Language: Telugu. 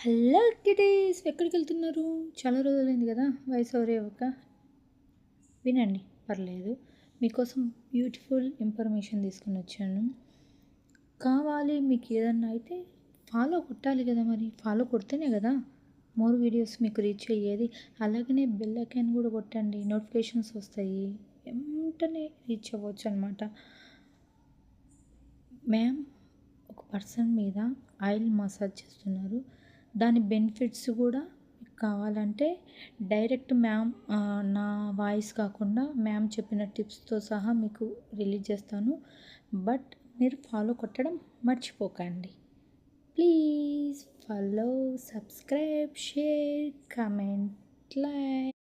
హలో కిటీస్ ఎక్కడికి వెళ్తున్నారు? చాలా రోజులైంది కదా వాయిస్ ఓవర్ ఇవ్వక. వినండి, పర్లేదు. మీకోసం బ్యూటిఫుల్ ఇన్ఫర్మేషన్ తీసుకొని వచ్చాను. కావాలి మీకు ఏదన్నా అయితే ఫాలో కొట్టాలి కదా, మరి ఫాలో కొడితేనే కదా మోర్ వీడియోస్ మీకు రీచ్ అయ్యేది. అలాగనే బెల్ ఐకాన్ కూడా కొట్టండి, నోటిఫికేషన్స్ వస్తాయి, వెంటనే రీచ్ అవ్వచ్చు అనమాట. మ్యామ్ ఒక పర్సన్ మీద ఆయిల్ మసాజ్ చేస్తున్నారు. దాని బెనిఫిట్స్ కూడా మీకు కావాలంటే డైరెక్ట్ మ్యామ్ నా వాయిస్ కాకుండా మ్యామ్ చెప్పిన టిప్స్తో సహా మీకు రిలీజ్ చేస్తాను. బట్ మీరు ఫాలో కొట్టడం మర్చిపోకండి. Please follow, subscribe, share, comment, like.